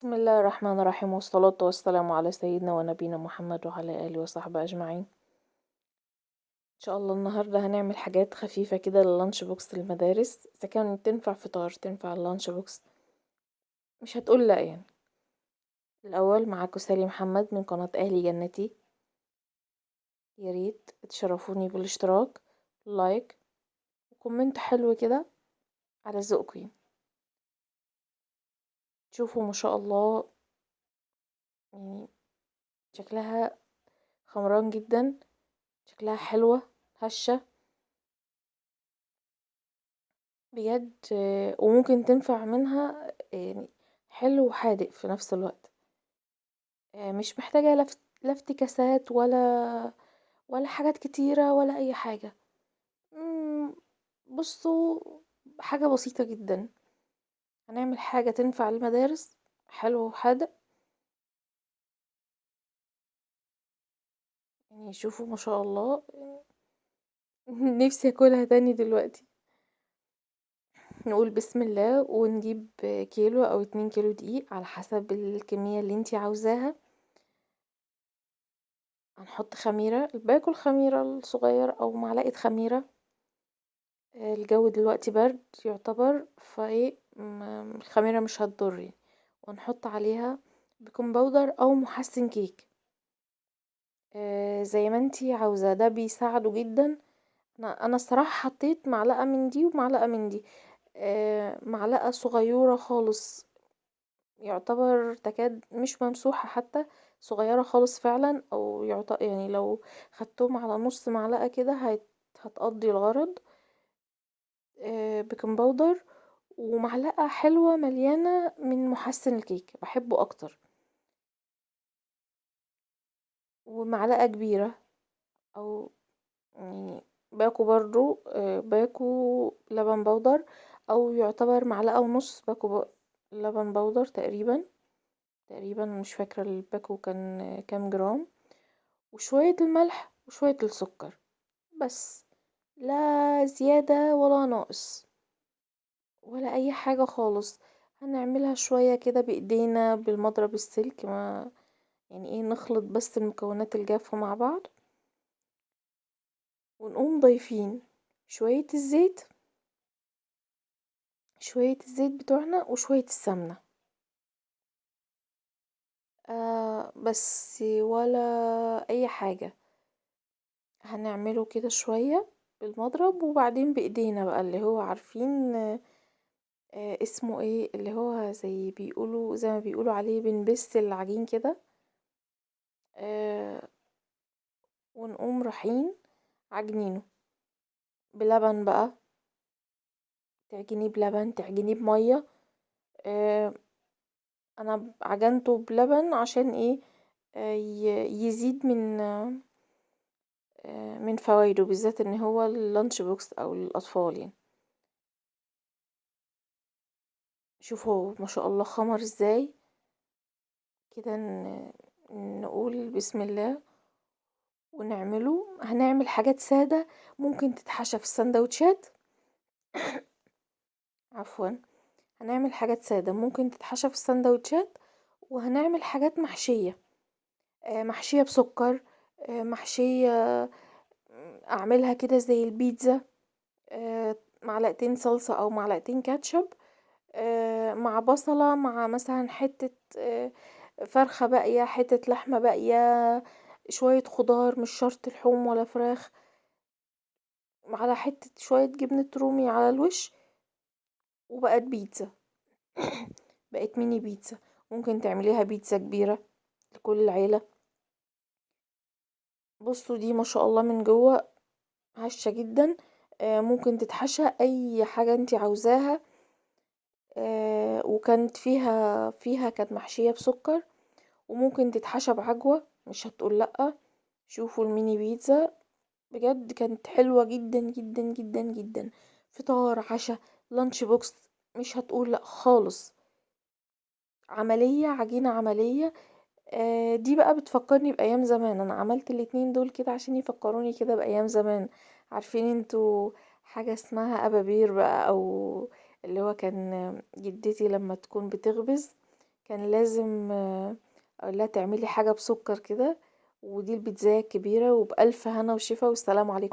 بسم الله الرحمن الرحيم، والصلاة والسلام على سيدنا ونبينا محمد وعلى آله وصحبه أجمعين. إن شاء الله النهاردة هنعمل حاجات خفيفة كده لللانش بوكس للمدارس، إذا كانت تنفع فطار تنفع اللانش بوكس، مش هتقول لأ يعني. الأول معاكم سالي محمد من قناة أهلي جنتي. ياريت تشرفوني بالاشتراك، لايك وكومنت حلو كده على ذوقكم. تشوفوا ما شاء الله، يعني شكلها خمران جدا، شكلها حلوة هشة بجد. وممكن تنفع منها يعني حلو وحادق في نفس الوقت. مش محتاجة افتكاسات ولا حاجات كتيرة ولا اي حاجة. مم، بصوا، حاجة بسيطة جدا هنعمل حاجة تنفع المدارس، حلو وحادق. يعني شوفوا ما شاء الله. نفسي اكلها تاني دلوقتي. نقول بسم الله ونجيب كيلو او 2 كيلو دقيق على حسب الكمية اللي انتي عاوزاها. هنحط خميرة، باكل خميرة الصغير او معلقة خميرة. الجو دلوقتي برد يعتبر فايه الخميرة مش هتضر يعني. ونحط عليها بيكنج باودر او محسن كيك، زي ما انتي عاوزة، ده بيساعده جدا. انا الصراحة حطيت معلقة من دي ومعلقة من دي. معلقة صغيرة خالص، يعتبر تكاد مش ممسوحة حتى، صغيرة خالص فعلا. او يعني لو خدتهم على نص معلقة كده هتقضي الغرض. بيكنج باودر ومعلقة حلوة مليانة من محسن الكيك، بحبه اكتر. ومعلقة كبيرة او يعني باكو برضو، باكو لبن بودر، او يعتبر معلقة ونص باكو لبن بودر تقريبا مش فاكرة الباكو كان كام جرام. وشوية الملح وشوية السكر بس، لا زيادة ولا ناقص ولا اي حاجة خالص. هنعملها شوية كده بايدينا بالمضرب السلك، ما يعني ايه، نخلط بس المكونات الجافة مع بعض. ونقوم ضايفين شوية الزيت، شوية الزيت بتوعنا وشوية السمنة. بس ولا اي حاجة. هنعمله كده شوية بالمضرب وبعدين بايدينا بقى، اللي هو عارفين اسمه ايه، اللي هو زي ما بيقولوا عليه بنبست العجين كده. آه ونقوم رايحين عجنينه بلبن بقى. تعجنيه بلبن، تعجنيه بمية. آه انا عجنته بلبن عشان ايه؟ يزيد من فوائده، بالذات ان هو اللانش بوكس او الاطفال يعني. شوفوا ما شاء الله خمر ازاي كده. نقول بسم الله ونعمله. هنعمل حاجات سادة ممكن تتحشى في السندوتشات. عفوا، هنعمل حاجات سادة ممكن تتحشى في السندوتشات. وهنعمل حاجات محشية، محشية بسكر، محشية. اعملها كده زي البيتزا، معلقتين صلصة او معلقتين كاتشب، مع بصلة، مع مثلا حتة فرخة باقية، حتة لحمة باقية، شوية خضار مش شرط لحوم ولا فراخ، على حتة شوية جبنة رومي على الوش، وبقت بيتزا. بقت ميني بيتزا. ممكن تعمليها بيتزا كبيرة لكل العيلة. بصوا دي ما شاء الله من جوه هشة جدا. ممكن تتحشى اي حاجة انتي عاوزاها. وكانت فيها كانت محشية بسكر، وممكن تتحشى بعجوة مش هتقول لأ. شوفوا الميني بيتزا بجد كانت حلوة جدا جدا جدا جدا. فطار، عشاء، لانش بوكس، مش هتقول لأ خالص. عملية، عجينة عملية. دي بقى بتفكرني بأيام زمان. أنا عملت الاتنين دول كده عشان يفكروني كده بأيام زمان. عارفين انتوا حاجة اسمها أبابير بقى، أو اللي هو كان جدتي لما تكون بتخبز كان لازم اقولها تعملي حاجة بسكر كده. ودي البيتزاية الكبيرة، وبألف هنا وشفا، والسلام عليكم.